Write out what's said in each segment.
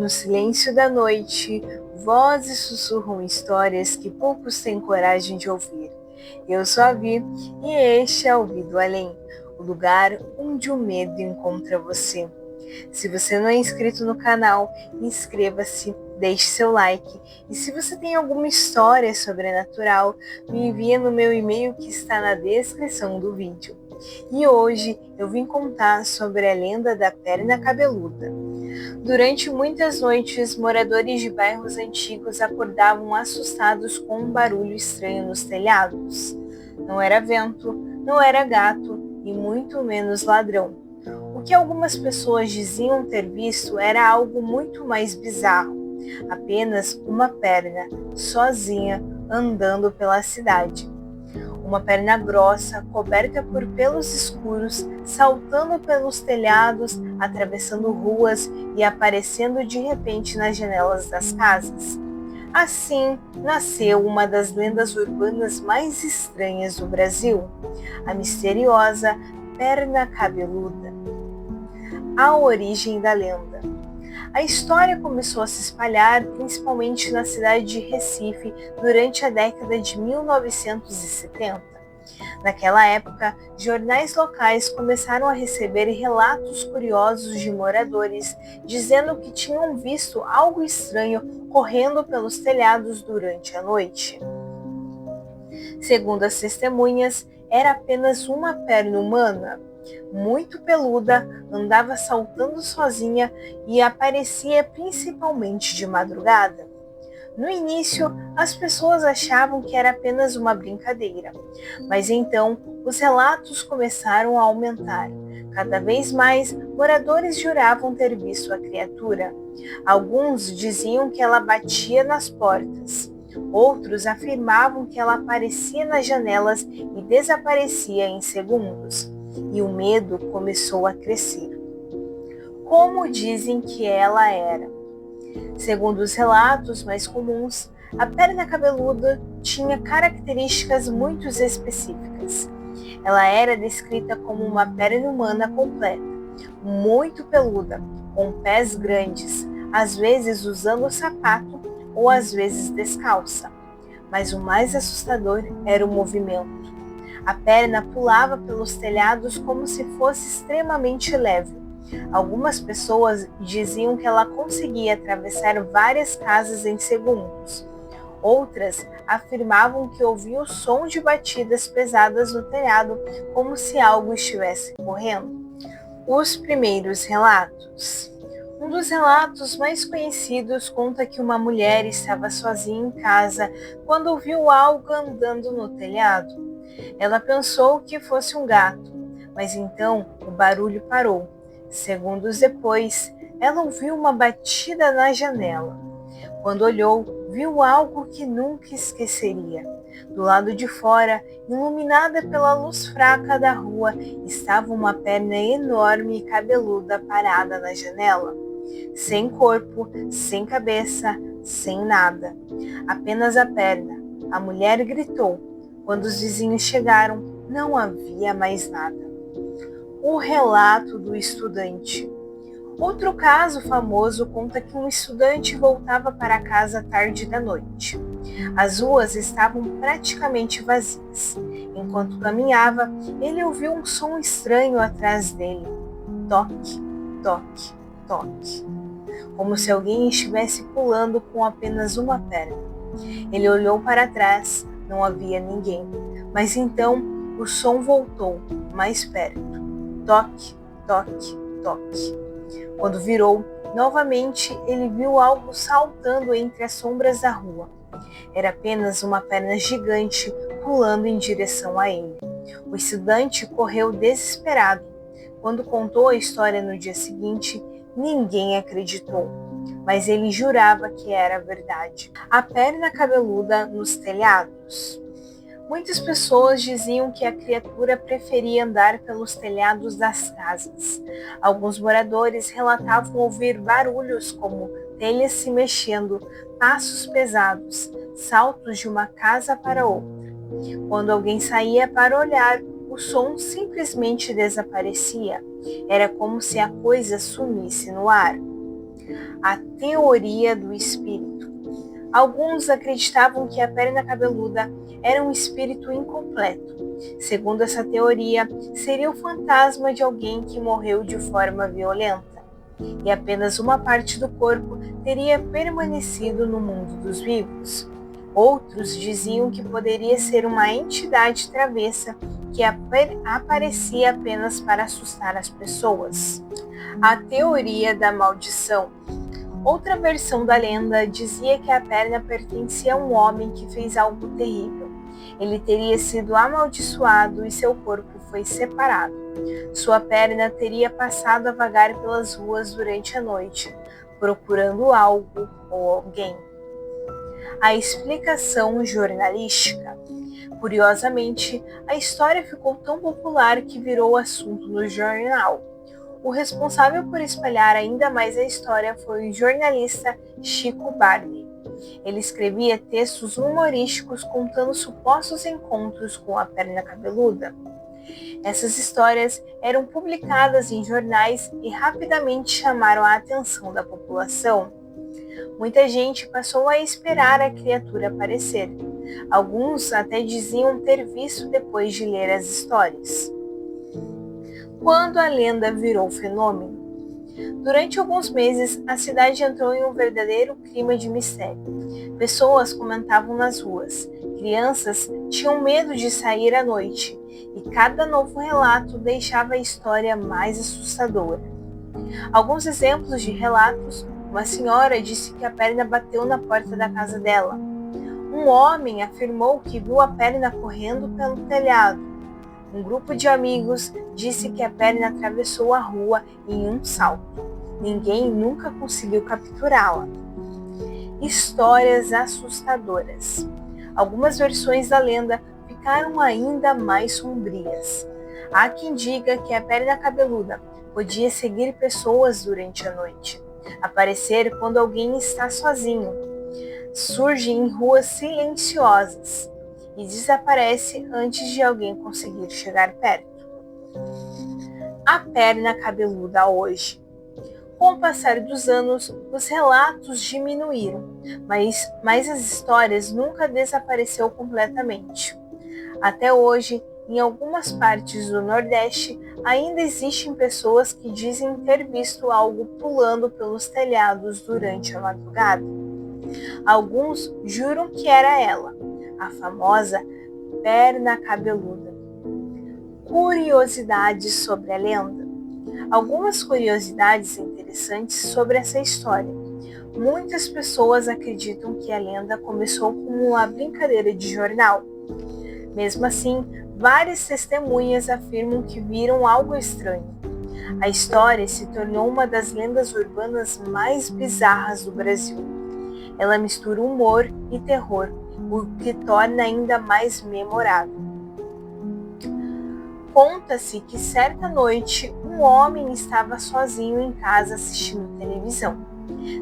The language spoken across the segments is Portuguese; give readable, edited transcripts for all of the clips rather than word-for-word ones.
No silêncio da noite, vozes sussurram histórias que poucos têm coragem de ouvir. Eu sou a Vi e este é o Ouvido Além, o lugar onde o medo encontra você. Se você não é inscrito no canal, inscreva-se, deixe seu like e se você tem alguma história sobrenatural, me envie no meu e-mail que está na descrição do vídeo. E hoje eu vim contar sobre a lenda da perna cabeluda. Durante muitas noites, moradores de bairros antigos acordavam assustados com um barulho estranho nos telhados. Não era vento, não era gato e muito menos ladrão. O que algumas pessoas diziam ter visto era algo muito mais bizarro. Apenas uma perna, sozinha, andando pela cidade. Uma perna grossa, coberta por pelos escuros, saltando pelos telhados, atravessando ruas e aparecendo de repente nas janelas das casas. Assim nasceu uma das lendas urbanas mais estranhas do Brasil, a misteriosa perna cabeluda. A origem da lenda. A história começou a se espalhar principalmente na cidade de Recife durante a década de 1970. Naquela época, jornais locais começaram a receber relatos curiosos de moradores dizendo que tinham visto algo estranho correndo pelos telhados durante a noite. Segundo as testemunhas, era apenas uma perna humana, muito peluda, andava saltando sozinha e aparecia principalmente de madrugada. No início, as pessoas achavam que era apenas uma brincadeira, mas então os relatos começaram a aumentar. Cada vez mais, moradores juravam ter visto a criatura. Alguns diziam que ela batia nas portas. Outros afirmavam que ela aparecia nas janelas e desaparecia em segundos. E o medo começou a crescer. Como dizem que ela era? Segundo os relatos mais comuns, a perna cabeluda tinha características muito específicas. Ela era descrita como uma perna humana completa, muito peluda, com pés grandes, às vezes usando sapato ou às vezes descalça. Mas o mais assustador era o movimento. A perna pulava pelos telhados como se fosse extremamente leve. Algumas pessoas diziam que ela conseguia atravessar várias casas em segundos. Outras afirmavam que ouviam o som de batidas pesadas no telhado, como se algo estivesse correndo. Os primeiros relatos. Um dos relatos mais conhecidos conta que uma mulher estava sozinha em casa quando ouviu algo andando no telhado. Ela pensou que fosse um gato, mas então o barulho parou. Segundos depois, ela ouviu uma batida na janela. Quando olhou, viu algo que nunca esqueceria. Do lado de fora, iluminada pela luz fraca da rua, estava uma perna enorme e cabeluda parada na janela. Sem corpo, sem cabeça, sem nada. Apenas a perna. A mulher gritou. Quando os vizinhos chegaram, não havia mais nada. O relato do estudante. Outro caso famoso conta que um estudante voltava para casa tarde da noite. As ruas estavam praticamente vazias. Enquanto caminhava, ele ouviu um som estranho atrás dele. Toque, toque, toque. Como se alguém estivesse pulando com apenas uma perna. Ele olhou para trás, não havia ninguém. Mas então o som voltou, mais perto. Toque, toque, toque. Quando virou, novamente ele viu algo saltando entre as sombras da rua. Era apenas uma perna gigante pulando em direção a ele. O estudante correu desesperado. Quando contou a história no dia seguinte, ninguém acreditou, mas ele jurava que era verdade. A perna cabeluda nos telhados. Muitas pessoas diziam que a criatura preferia andar pelos telhados das casas. Alguns moradores relatavam ouvir barulhos como telhas se mexendo, passos pesados, saltos de uma casa para outra. Quando alguém saía para olhar, o som simplesmente desaparecia. Era como se a coisa sumisse no ar. A teoria do espírito. Alguns acreditavam que a perna cabeluda era um espírito incompleto. Segundo essa teoria, seria o fantasma de alguém que morreu de forma violenta, e apenas uma parte do corpo teria permanecido no mundo dos vivos. Outros diziam que poderia ser uma entidade travessa que aparecia apenas para assustar as pessoas. A teoria da maldição. Outra versão da lenda dizia que a perna pertencia a um homem que fez algo terrível. Ele teria sido amaldiçoado e seu corpo foi separado. Sua perna teria passado a vagar pelas ruas durante a noite, procurando algo ou alguém. A explicação jornalística. Curiosamente, a história ficou tão popular que virou assunto no jornal. O responsável por espalhar ainda mais a história foi o jornalista Chico Barney. Ele escrevia textos humorísticos contando supostos encontros com a perna cabeluda. Essas histórias eram publicadas em jornais e rapidamente chamaram a atenção da população. Muita gente passou a esperar a criatura aparecer. Alguns até diziam ter visto depois de ler as histórias. Quando a lenda virou fenômeno. Durante alguns meses, a cidade entrou em um verdadeiro clima de mistério. Pessoas comentavam nas ruas, crianças tinham medo de sair à noite, e cada novo relato deixava a história mais assustadora. Alguns exemplos de relatos: uma senhora disse que a perna bateu na porta da casa dela. Um homem afirmou que viu a perna correndo pelo telhado. Um grupo de amigos disse que a perna atravessou a rua em um salto. Ninguém nunca conseguiu capturá-la. Histórias assustadoras. Algumas versões da lenda ficaram ainda mais sombrias. Há quem diga que a perna cabeluda podia seguir pessoas durante a noite, aparecer quando alguém está sozinho, surge em ruas silenciosas e desaparece antes de alguém conseguir chegar perto. A perna cabeluda hoje. Com o passar dos anos, os relatos diminuíram, mas as histórias nunca desapareceu completamente. Até hoje, em algumas partes do Nordeste, ainda existem pessoas que dizem ter visto algo pulando pelos telhados durante a madrugada. Alguns juram que era ela, a famosa perna cabeluda. Curiosidades sobre a lenda. Algumas curiosidades interessantes sobre essa história. Muitas pessoas acreditam que a lenda começou como uma brincadeira de jornal. Mesmo assim, várias testemunhas afirmam que viram algo estranho. A história se tornou uma das lendas urbanas mais bizarras do Brasil. Ela mistura humor e terror, o que torna ainda mais memorável. Conta-se que certa noite um homem estava sozinho em casa assistindo televisão.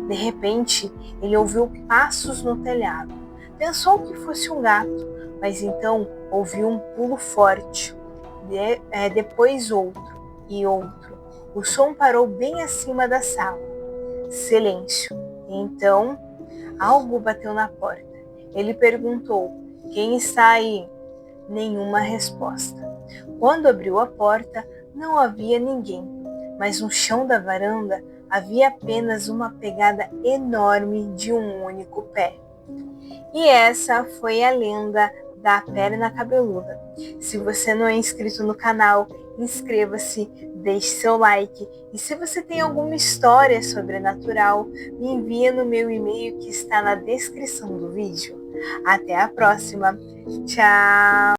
De repente, ele ouviu passos no telhado. Pensou que fosse um gato, mas então ouviu um pulo forte, depois outro e outro. O som parou bem acima da sala. Silêncio. Então, algo bateu na porta. Ele perguntou: "Quem está aí?" Nenhuma resposta. Quando abriu a porta, não havia ninguém, mas no chão da varanda havia apenas uma pegada enorme de um único pé. E essa foi a lenda da perna cabeluda. Se você não é inscrito no canal, inscreva-se, deixe seu like. E se você tem alguma história sobrenatural, me envia no meu e-mail que está na descrição do vídeo. Até a próxima. Tchau!